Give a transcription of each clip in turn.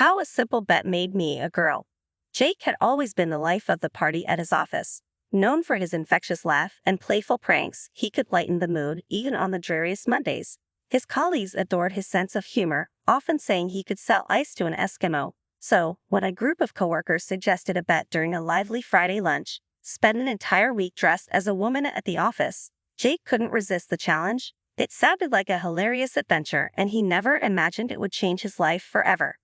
How a simple bet made me a girl. Jake had always been the life of the party at his office. Known for his infectious laugh and playful pranks, he could lighten the mood even on the dreariest Mondays. His colleagues adored his sense of humor, often saying he could sell ice to an Eskimo. So, when a group of coworkers suggested a bet during a lively Friday lunch, spend an entire week dressed as a woman at the office, Jake couldn't resist the challenge. It sounded like a hilarious adventure, and he never imagined it would change his life forever.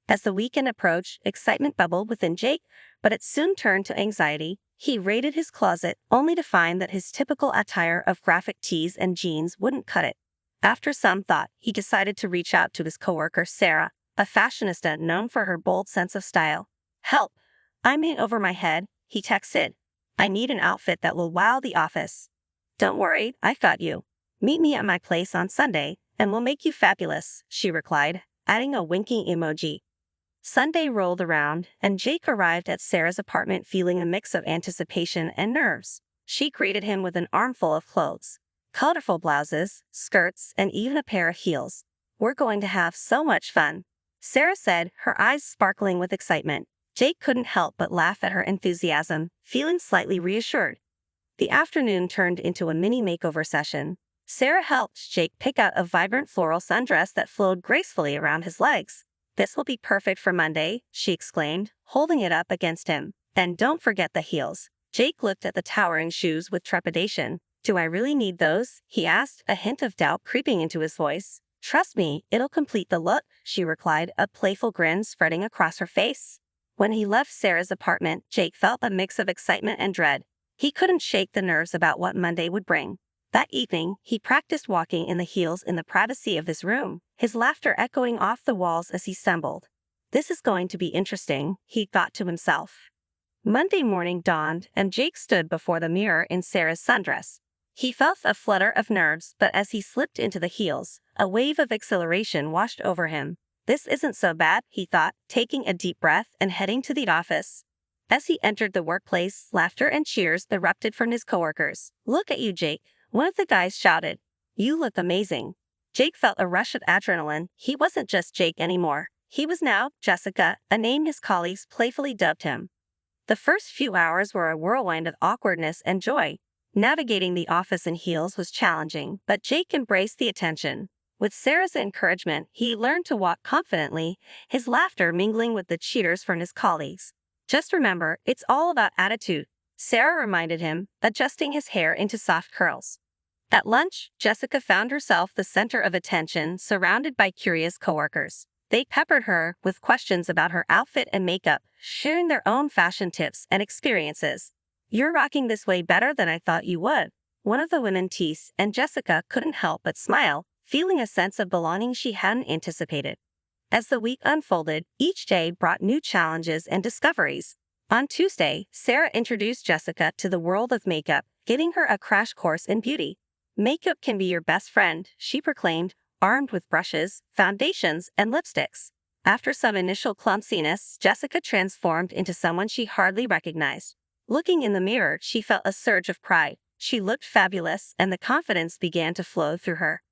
As the weekend approached, excitement bubbled within Jake, but it soon turned to anxiety. He raided his closet, only to find that his typical attire of graphic tees and jeans wouldn't cut it. After some thought, he decided to reach out to his coworker Sarah, a fashionista known for her bold sense of style. "Help! I'm in over my head," he texted. "I need an outfit that will wow the office." "Don't worry, I've got you. Meet me at my place on Sunday, and we'll make you fabulous," she replied, adding a winking emoji. Sunday rolled around, and Jake arrived at Sarah's apartment feeling a mix of anticipation and nerves. She greeted him with an armful of clothes, colorful blouses, skirts, and even a pair of heels. "We're going to have so much fun," Sarah said, her eyes sparkling with excitement. Jake couldn't help but laugh at her enthusiasm, feeling slightly reassured. The afternoon turned into a mini makeover session. Sarah helped Jake pick out a vibrant floral sundress that flowed gracefully around his legs. "This will be perfect for Monday," she exclaimed, holding it up against him. "And don't forget the heels." Jake looked at the towering shoes with trepidation. "Do I really need those?" he asked, a hint of doubt creeping into his voice. "Trust me, it'll complete the look," she replied, a playful grin spreading across her face. When he left Sarah's apartment, Jake felt a mix of excitement and dread. He couldn't shake the nerves about what Monday would bring. That evening, he practiced walking in the heels in the privacy of his room, his laughter echoing off the walls as he stumbled. "This is going to be interesting," he thought to himself. Monday morning dawned, and Jake stood before the mirror in Sarah's sundress. He felt a flutter of nerves, but as he slipped into the heels, a wave of exhilaration washed over him. "This isn't so bad," he thought, taking a deep breath and heading to the office. As he entered the workplace, laughter and cheers erupted from his coworkers. "Look at you, Jake," one of the guys shouted. "You look amazing." Jake felt a rush of adrenaline. He wasn't just Jake anymore. He was now Jessica, a name his colleagues playfully dubbed him. The first few hours were a whirlwind of awkwardness and joy. Navigating the office in heels was challenging, but Jake embraced the attention. With Sarah's encouragement, he learned to walk confidently, his laughter mingling with the cheers from his colleagues. "Just remember, it's all about attitude," Sarah reminded him, adjusting his hair into soft curls. At lunch, Jessica found herself the center of attention, surrounded by curious coworkers. They peppered her with questions about her outfit and makeup, sharing their own fashion tips and experiences. "You're rocking this way better than I thought you would," one of the women teased, and Jessica couldn't help but smile, feeling a sense of belonging she hadn't anticipated. As the week unfolded, each day brought new challenges and discoveries. On Tuesday, Sarah introduced Jessica to the world of makeup, giving her a crash course in beauty. "Makeup can be your best friend," she proclaimed, armed with brushes, foundations, and lipsticks. After some initial clumsiness, Jessica transformed into someone she hardly recognized. Looking in the mirror, she felt a surge of pride. She looked fabulous, and the confidence began to flow through her.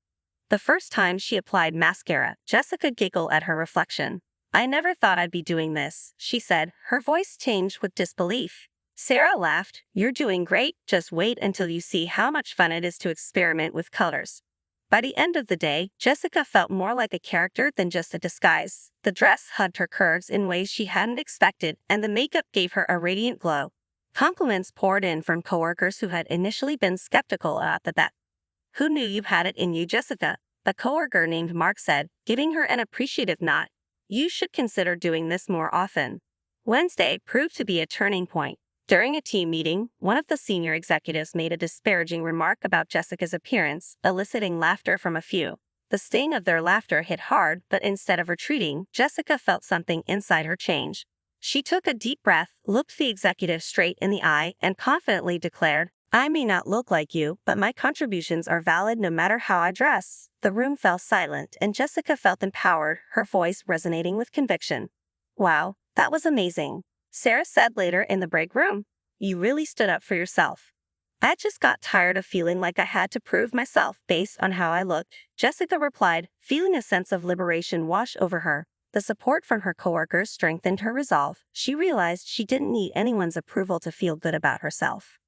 The first time she applied mascara, Jessica giggled at her reflection. "I never thought I'd be doing this," she said, her voice tinged with disbelief. Sarah laughed. "You're doing great, just wait until you see how much fun it is to experiment with colors." By the end of the day, Jessica felt more like a character than just a disguise. The dress hugged her curves in ways she hadn't expected, and the makeup gave her a radiant glow. Compliments poured in from coworkers who had initially been skeptical about the bet. "Who knew you had it in you, Jessica?" a coworker named Mark said, giving her an appreciative nod. "You should consider doing this more often." Wednesday proved to be a turning point. During a team meeting, one of the senior executives made a disparaging remark about Jessica's appearance, eliciting laughter from a few. The sting of their laughter hit hard, but instead of retreating, Jessica felt something inside her change. She took a deep breath, looked the executive straight in the eye, and confidently declared, "I may not look like you, but my contributions are valid no matter how I dress." The room fell silent, and Jessica felt empowered, her voice resonating with conviction. "Wow, that was amazing," Sarah said later in the break room. "You really stood up for yourself." "I just got tired of feeling like I had to prove myself based on how I looked," Jessica replied, feeling a sense of liberation wash over her. The support from her coworkers strengthened her resolve. She realized she didn't need anyone's approval to feel good about herself.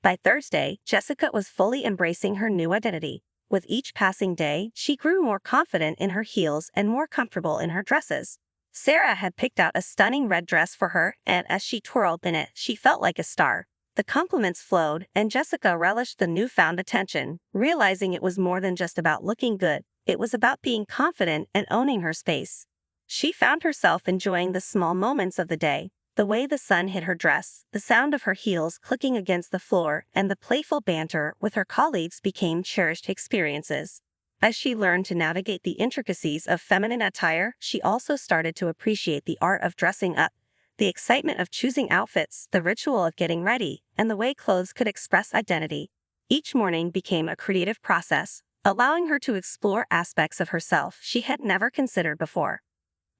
By Thursday, Jessica was fully embracing her new identity. With each passing day, she grew more confident in her heels and more comfortable in her dresses. Sarah had picked out a stunning red dress for her, and as she twirled in it, she felt like a star. The compliments flowed, and Jessica relished the newfound attention, realizing it was more than just about looking good. It was about being confident and owning her space. She found herself enjoying the small moments of the day, the way the sun hit her dress, the sound of her heels clicking against the floor, and the playful banter with her colleagues became cherished experiences. As she learned to navigate the intricacies of feminine attire, she also started to appreciate the art of dressing up, the excitement of choosing outfits, the ritual of getting ready, and the way clothes could express identity. Each morning became a creative process, allowing her to explore aspects of herself she had never considered before.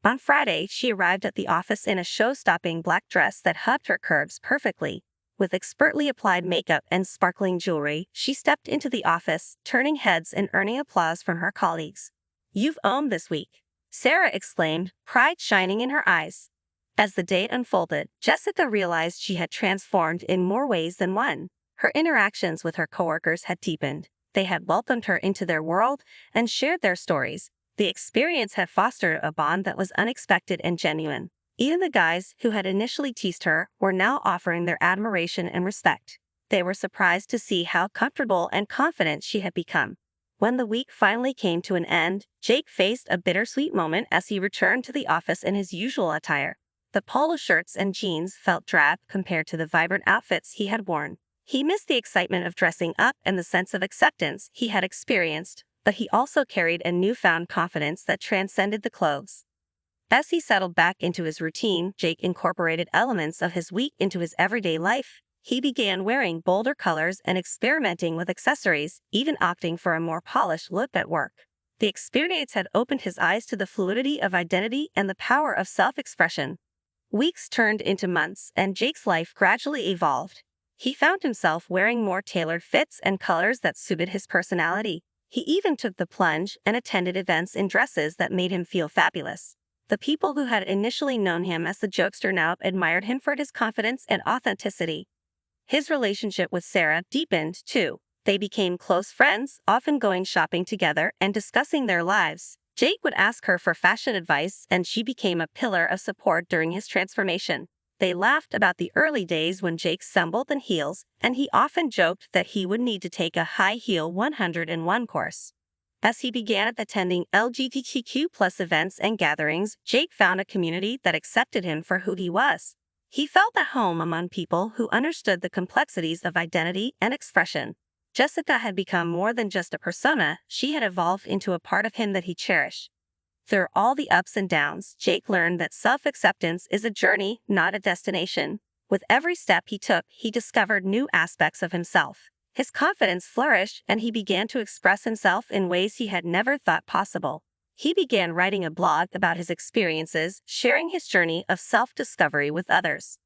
On Friday, she arrived at the office in a show-stopping black dress that hugged her curves perfectly. With expertly applied makeup and sparkling jewelry, she stepped into the office, turning heads and earning applause from her colleagues. "You've owned this week," Sarah exclaimed, pride shining in her eyes. As the day unfolded, Jessica realized she had transformed in more ways than one. Her interactions with her coworkers had deepened. They had welcomed her into their world and shared their stories. The experience had fostered a bond that was unexpected and genuine. Even the guys who had initially teased her were now offering their admiration and respect. They were surprised to see how comfortable and confident she had become. When the week finally came to an end, Jake faced a bittersweet moment as he returned to the office in his usual attire. The polo shirts and jeans felt drab compared to the vibrant outfits he had worn. He missed the excitement of dressing up and the sense of acceptance he had experienced, but he also carried a newfound confidence that transcended the clothes. As he settled back into his routine, Jake incorporated elements of his week into his everyday life. He began wearing bolder colors and experimenting with accessories, even opting for a more polished look at work. The experience had opened his eyes to the fluidity of identity and the power of self-expression. Weeks turned into months, and Jake's life gradually evolved. He found himself wearing more tailored fits and colors that suited his personality. He even took the plunge and attended events in dresses that made him feel fabulous. The people who had initially known him as the jokester now admired him for his confidence and authenticity. His relationship with Sarah deepened, too. They became close friends, often going shopping together and discussing their lives. Jake would ask her for fashion advice, and she became a pillar of support during his transformation. They laughed about the early days when Jake stumbled in heels, and he often joked that he would need to take a high heel 101 course. As he began attending LGBTQ+ events and gatherings, Jake found a community that accepted him for who he was. He felt at home among people who understood the complexities of identity and expression. Jessica had become more than just a persona, she had evolved into a part of him that he cherished. Through all the ups and downs, Jake learned that self-acceptance is a journey, not a destination. With every step he took, he discovered new aspects of himself. His confidence flourished, and he began to express himself in ways he had never thought possible. He began writing a blog about his experiences, sharing his journey of self-discovery with others.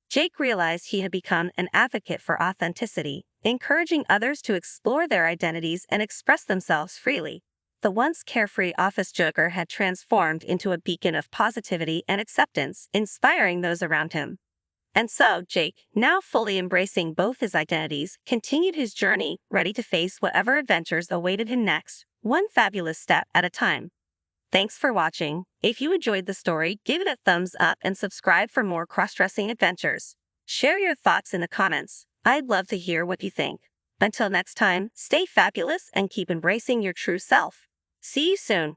Jake realized he had become an advocate for authenticity, encouraging others to explore their identities and express themselves freely. The once carefree office joker had transformed into a beacon of positivity and acceptance, inspiring those around him. And so, Jake, now fully embracing both his identities, continued his journey, ready to face whatever adventures awaited him next, one fabulous step at a time. Thanks for watching. If you enjoyed the story, give it a thumbs up and subscribe for more cross-dressing adventures. Share your thoughts in the comments. I'd love to hear what you think. Until next time, stay fabulous and keep embracing your true self. See you soon.